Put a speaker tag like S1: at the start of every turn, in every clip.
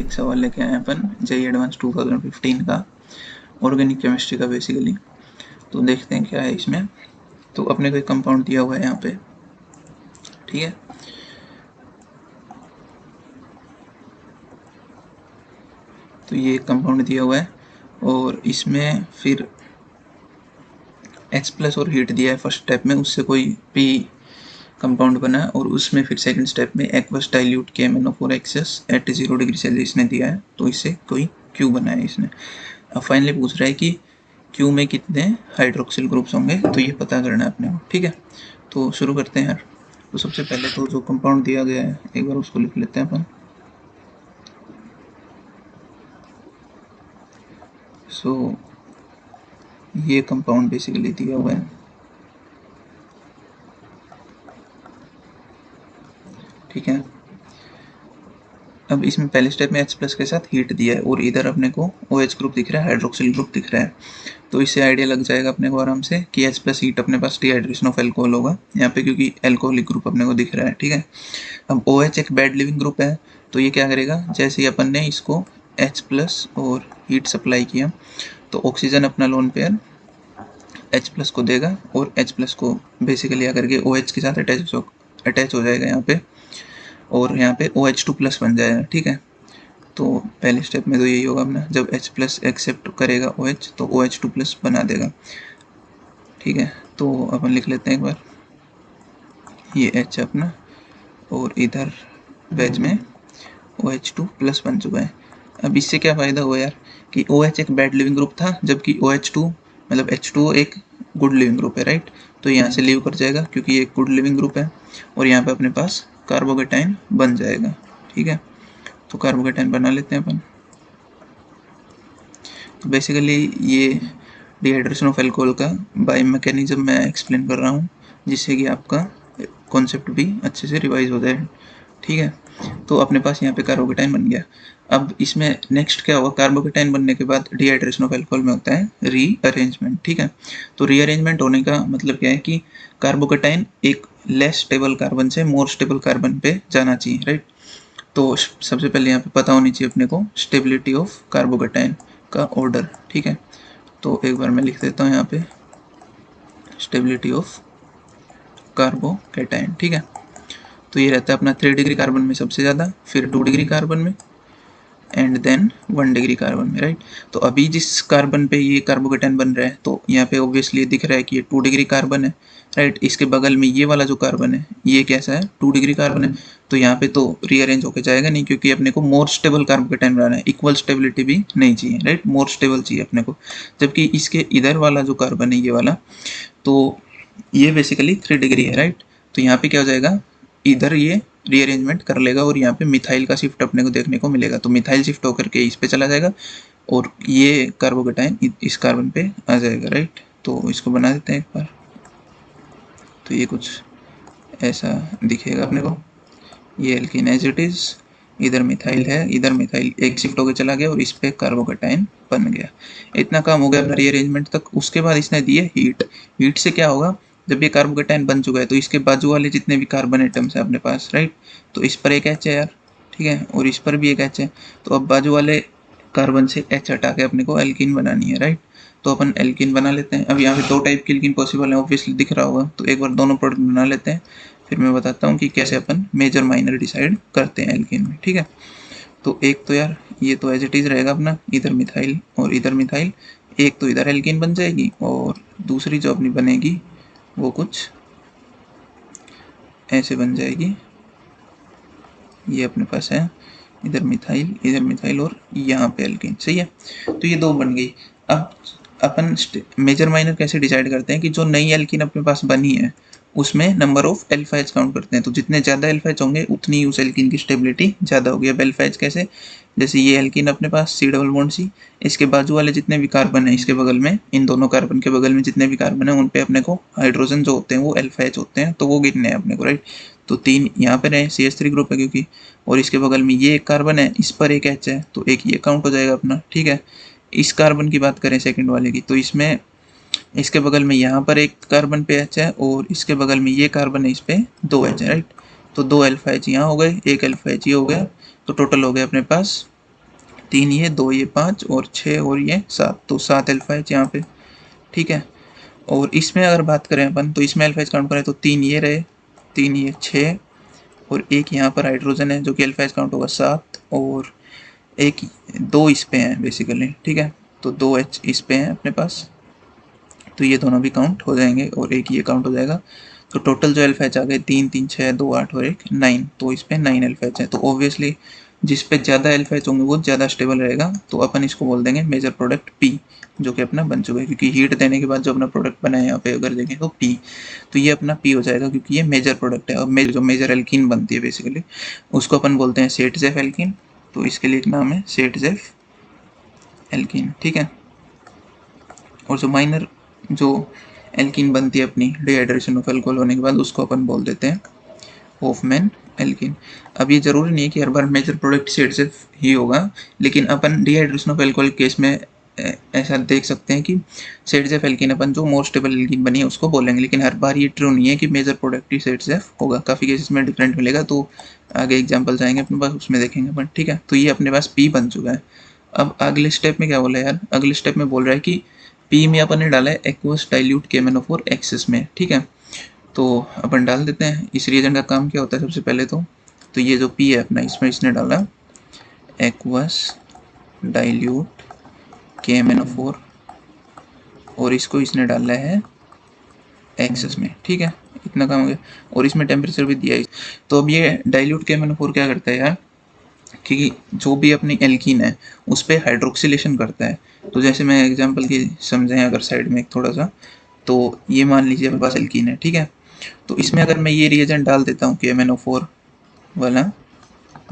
S1: एक सवाल लेके आए अपन जेईई एडवांस 2015 का ऑर्गेनिक केमिस्ट्री का बेसिकली। तो देखते हैं क्या है इसमें। तो अपने को एक कंपाउंड दिया हुआ है यहाँ पे, ठीक है। तो ये एक कंपाउंड दिया हुआ है और इसमें फिर H प्लस और हीट दिया है फर्स्ट स्टेप में, उससे कोई पी कंपाउंड बना और उसमें फिर सेकंड स्टेप में aqueous dilute KMnO4 at 0 degree Celsius ने दिया है, तो इससे कोई क्यू बना है इसने। अब फाइनली पूछ रहा है कि क्यू में कितने हाइड्रोक्सिल ग्रुप्स होंगे, तो ये पता करना है अपने को, ठीक है। तो शुरू करते हैं यार। तो सबसे पहले तो जो कंपाउंड दिया गया है एक बार उसको लिख लेते हैं अपन। सो ये कंपाउंड बेसिकली दिया हुआ है, ठीक है। अब इसमें पहले स्टेप में H प्लस के साथ हीट दिया है और इधर अपने को OH ग्रुप दिख रहा है, हाइड्रोक्सिल ग्रुप दिख रहा है। तो इससे आइडिया लग जाएगा अपने को आराम से कि H प्लस हीट अपने पास डिहाइड्रेशन ऑफ एल्कोहल होगा यहाँ पे, क्योंकि एल्कोहलिक ग्रुप अपने को दिख रहा है, ठीक है। अब OH एक बैड लिविंग ग्रुप है, तो ये क्या करेगा, जैसे ही अपन ने इसको H प्लस और हीट सप्लाई किया तो ऑक्सीजन अपना लोन पेयर H प्लस को देगा और H प्लस को बेसिकली आकर के OH के साथ अटैच हो जाएगा यहाँ पे, और यहाँ पे OH2 प्लस बन जाएगा, ठीक है। तो पहले स्टेप में तो यही होगा अपना, जब H प्लस एक्सेप्ट करेगा OH तो OH2 प्लस बना देगा, ठीक है। तो अपन लिख लेते हैं एक बार, ये H अपना और इधर बैच में OH2 प्लस बन चुका है। अब इससे क्या फ़ायदा हुआ यार कि OH एक बैड लिविंग ग्रुप था, जबकि OH2 मतलब H2O एक गुड लिविंग ग्रुप है, राइट। तो यहाँ से लीव कर जाएगा क्योंकि ये एक गुड लिविंग ग्रुप है, और यहाँ पे अपने पास कार्बोकेटाइन बन जाएगा, ठीक है। तो कार्बोकेटाइन बना लेते हैं अपन। तो बेसिकली ये डिहाइड्रेशन ऑफ एल्कोहल का बायो मैकेनिज्म मैं एक्सप्लेन कर रहा हूँ, जिससे कि आपका कॉन्सेप्ट भी अच्छे से रिवाइज हो जाए, ठीक है। तो अपने पास यहाँ पे कार्बोकेटाइन बन गया। अब इसमें नेक्स्ट क्या होगा, कार्बोकेटाइन बनने के बाद डिहाइड्रेशन ऑफ एल्कोहल में होता है रीअरेंजमेंट, ठीक है। तो रीअरेंजमेंट होने का मतलब क्या है कि कार्बोकेटाइन एक लेस स्टेबल कार्बन से मोर स्टेबल कार्बन पे जाना चाहिए, राइट। तो सबसे पहले यहाँ पे पता होनी चाहिए अपने को स्टेबिलिटी ऑफ कार्बोकेटाइन का ऑर्डर, ठीक है। तो एक बार मैं लिख देता हूँ यहाँ पे स्टेबिलिटी ऑफ कार्बोकेटाइन, ठीक है। तो ये रहता है अपना 3 डिग्री कार्बन में सबसे ज़्यादा, फिर 2 डिग्री कार्बन में, एंड देन 1 डिग्री कार्बन में, राइट। तो अभी जिस कार्बन पे ये कार्बोकेटाइन बन रहा है, तो यहाँ पे ऑब्वियसली दिख रहा है कि ये 2 डिग्री कार्बन है, राइट। इसके बगल में ये वाला जो कार्बन है ये कैसा है, 2 डिग्री कार्बन है। तो यहाँ पे तो रीअरेंज होकर जाएगा नहीं, क्योंकि अपने को मोर स्टेबल कार्बोकेटाइन बनाना है, इक्वल स्टेबिलिटी भी नहीं चाहिए, राइट, मोर स्टेबल चाहिए अपने को। जबकि इसके इधर वाला जो कार्बन है ये वाला, तो ये बेसिकली 3 डिग्री है, राइट। तो यहाँ पे क्या हो जाएगा, इधर ये रीअरेंजमेंट कर लेगा और यहाँ पे मिथाइल का शिफ्ट अपने को देखने को मिलेगा। तो मिथाइल शिफ्ट होकर के इस पे चला जाएगा और ये कार्बोकेटाइन इस कार्बन पे आ जाएगा, राइट। तो इसको बना देते हैं एक बार। तो ये कुछ ऐसा दिखेगा अपने को, ये एल्कीन एज इट इज, इधर मिथाइल है, इधर मिथाइल एक शिफ्ट होकर चला गया और इस पे कार्बोकेटाइन बन गया। इतना काम हो गया अपना रीअरेंजमेंट तक। उसके बाद इसने दिए हीट। हीट से क्या होगा, जब ये कार्बोकेटाइन बन चुका है तो इसके बाजू वाले जितने भी कार्बन एटम्स है अपने पास, राइट, तो इस पर एक एच है यार, ठीक है, और इस पर भी एक एच है। तो अब बाजू वाले कार्बन से एच हटा के अपने को एल्कीन बनानी है, राइट। तो अपन एल्कीन बना लेते हैं। अब यहाँ पे 2 टाइप की एल्कीन पॉसिबल है, ऑब्वियसली दिख रहा होगा। तो एक बार दोनों प्रोडक्ट बना लेते हैं, फिर मैं बताता हूँ कि कैसे अपन मेजर माइनर डिसाइड करते हैं एल्कीन में, ठीक है। तो एक तो यार ये तो एज इट इज रहेगा अपना, इधर मिथाइल और इधर मिथाइल, एक तो इधर एल्कीन बन जाएगी और दूसरी जो अपनी बनेगी वो कुछ ऐसे बन जाएगी। ये अपने पास है इधर मिथाइल और यहाँ पे एल्कीन, सही है। तो ये 2 बन गई। अब अपन मेजर माइनर कैसे डिसाइड करते हैं कि जो नई एल्कीन अपने पास बनी है उसमें number of alpha H count करते हैं। तो जितने ज़्यादा अल्फा एच होंगे उतनी ही उस एल्कीन की स्टेबिलिटी ज़्यादा होगी। अब अल्फा एच कैसे, जैसे ये एल्कीन अपने पास C डबल बॉन्ड C, इसके बाजू वाले जितने भी कार्बन है इसके बगल में, इन दोनों कार्बन के बगल में जितने भी कार्बन है उन पे अपने को हाइड्रोजन जो होते हैं वो अल्फा एच होते हैं, तो वो गिनने हैं अपने को, राइट। तो 3 यहाँ पे रहे, CH3 ग्रुप है क्योंकि, और इसके बगल में ये एक कार्बन है, इस पर एक एच है, तो एक ये काउंट हो जाएगा अपना, ठीक है। इस कार्बन की बात करें सेकंड वाले की, तो इसमें इसके बगल में यहाँ पर एक कार्बन पे एच है और इसके बगल में ये कार्बन है, इस पे 2 एच है, राइट। तो 2 अल्फा एच यहाँ हो गए, 1 अल्फा एच ये हो गया, तो टोटल हो गया अपने पास 3 ये, 2 ये 5 और 6 और ये 7, तो 7 अल्फा एच यहाँ पे, ठीक है। और इसमें अगर बात करें अपन तो इसमें अल्फा एच काउंट करें तो 3 ये रहे, 3 ये 6 और एक यहाँ पर हाइड्रोजन है जो कि अल्फा एच काउंट होगा 7 और एक 2 इस पे हैं बेसिकली, ठीक है। तो 2 एच इस पे हैं अपने पास, तो ये दोनों भी काउंट हो जाएंगे और एक ये काउंट हो जाएगा। तो टोटल जो अल्फा एच आ गए 3 3 6 2 8 और 1 9, तो इस पे 9 अल्फा एच है। तो ऑब्वियसली जिस पे ज़्यादा अल्फा एच होंगे वो ज़्यादा स्टेबल रहेगा, तो अपन इसको बोल देंगे मेजर प्रोडक्ट पी, जो कि अपना बन चुका है क्योंकि हीट देने के बाद जो अपना प्रोडक्ट बना है यहाँ पे अगर देखें तो पी, तो ये अपना पी हो जाएगा क्योंकि ये मेजर प्रोडक्ट है। और जो मेजर एल्कीन बनती है बेसिकली उसको अपन बोलते हैं सेटजेफ एल्कीन, तो इसके लिए एक नाम है सेटजेफ एल्कीन, ठीक है। और जो माइनर जो एल्कीन बनती है अपनी डिहाइड्रेशन ऑफ अल्कोहल होने के बाद उसको अपन बोल देते हैं होफमैन एल्कीन। अब ये जरूरी नहीं है कि हर बार मेजर प्रोडक्ट सेटजेफ ही होगा, लेकिन अपन डिहाइड्रेशन ऑफ अल्कोहल केस में ऐसा देख सकते हैं कि सेटजेफ एल्कीन अपन जो मोर स्टेबल एल्कीन बनी है उसको बोलेंगे, लेकिन हर बार ये ट्रू नहीं है कि मेजर प्रोडक्ट ही सेटजेफ होगा, काफ़ी केसेस में डिफरेंट मिलेगा। तो आगे एग्जाम्पल आएंगे अपने पास उसमें देखेंगे अपन, ठीक है। तो ये अपने पास पी बन चुका है। अब अगले स्टेप में क्या बोला यार, अगले स्टेप में बोल रहा है कि पी में अपन ने डाला है एक्वस डाइल्यूट KMnO4 एक्सेस में, ठीक है। तो अपन डाल देते हैं। इस रिएजेंट का काम क्या होता है सबसे पहले तो ये जो पी है अपना इसमें इसने डाला एक्वस डाइल्यूट KMnO4 और इसको इसने डाला है एक्सेस में, ठीक है। इतना काम हो गया और इसमें टेम्परेचर भी दिया है। तो अब ये डाइल्यूट KMnO4 क्या करता है यार कि जो भी अपनी एल्कीन है उस पर हाइड्रोक्सिलेशन करता है। तो जैसे मैं एग्जांपल की समझें अगर साइड में थोड़ा सा, तो ये मान लीजिए मेरे पास एल्कीन है, ठीक है। तो इसमें अगर मैं ये रिएजेंट डाल देता हूँ KMnO4 वाला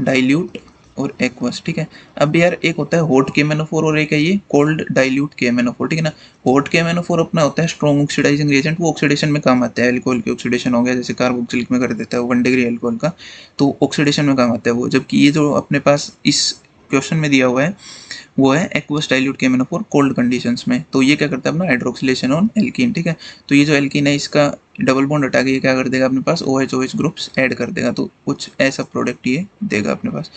S1: डाइल्यूट और एक्वस, ठीक है। अब यार एक होता है हॉट KMnO4 और एक है ये कोल्ड डाइल्यूट KMnO4, ठीक है ना। हॉट KMnO4 अपना होता है स्ट्रॉन्ग ऑक्सीडाइजिंग रिएजेंट, वो ऑक्सीडेशन में काम आता है। अल्कोहल की ऑक्सीडेशन हो गया जैसे कार्बोक्सिलिक में कर देता है 1 डिग्री अल्कोहल का, तो ऑक्सीडेशन में काम आता है वो। जबकि ये जो अपने पास इस क्वेश्चन में दिया हुआ है वो है aqueous dilute KMnO4 cold conditions में। तो ये क्या करता है अपना हाइड्रोक्सिलेशन ऑन एल्कीन, ठीक है। तो ये जो एल्कीन है इसका डबल बॉन्ड हटा के ये क्या कर देगा अपने पास OH ग्रुप्स ऐड कर देगा, तो कुछ ऐसा प्रोडक्ट ये देगा अपने पास।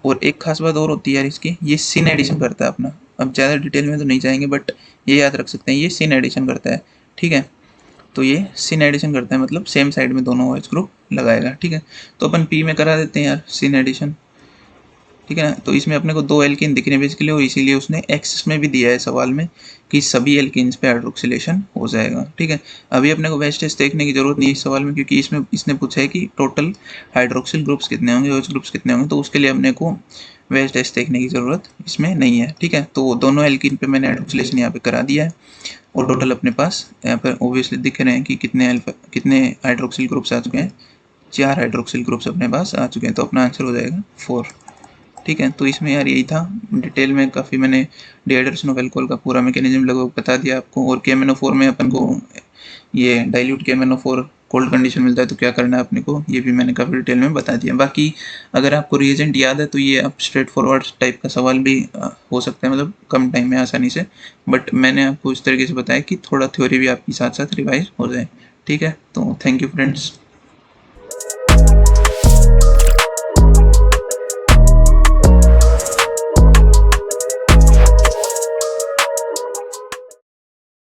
S1: और एक खास बात और होती है यार इसकी, ये सिन एडिशन करता है अपना। अब ज़्यादा डिटेल में तो नहीं जाएंगे बट ये याद रख सकते हैं ये सिन एडिशन करता है, ठीक है। तो ये सिन एडिशन करता है मतलब सेम साइड में दोनों OH ग्रुप लगाएगा, ठीक है। तो अपन पी में करा देते हैं यार सिन एडिशन, ठीक है ना। तो इसमें अपने को 2 एल्कीन दिख रहे हैं बेसिकली और इसीलिए उसने एक्सेस में भी दिया है सवाल में कि सभी एल्कीन्स पे हाइड्रोक्सिलेशन हो जाएगा, ठीक है। अभी अपने को वेज टेस्ट देखने की जरूरत नहीं है इस सवाल में क्योंकि इसमें इसने पूछा है कि टोटल हाइड्रोक्सिल ग्रुप्स कितने होंगे, OH ग्रुप्स कितने होंगे, तो उसके लिए अपने को वेज टेस्ट देखने की ज़रूरत इसमें नहीं है, ठीक है। तो दोनों एल्कीन पे मैंने हाइड्रोक्सिलेशन यहाँ पे करा दिया है और टोटल अपने पास यहाँ पर ओबियसली दिख रहे हैं कि कितने हाइड्रोक्सिल ग्रुप्स आ चुके हैं। 4 हाइड्रोक्सिल ग्रुप्स अपने पास आ चुके हैं, तो अपना आंसर हो जाएगा 4, ठीक है। तो इसमें यार यही था, डिटेल में काफ़ी मैंने डिहाइड्रेशन ऑफ अल्कोहल का पूरा मैकेनिज्म लगभग बता दिया आपको। और KMnO4 में अपन को ये डाइल्यूट KMnO4 कोल्ड कंडीशन मिलता है तो क्या करना है अपने को, ये भी मैंने काफ़ी डिटेल में बता दिया। बाकी अगर आपको रिएजेंट याद है तो ये आप स्ट्रेट फॉरवर्ड टाइप का सवाल भी हो सकता है, मतलब कम टाइम में आसानी से, बट मैंने आपको इस तरीके से बताया कि थोड़ा थ्योरी भी आपकी साथ साथ रिवाइज हो जाए, ठीक है। तो थैंक यू फ्रेंड्स।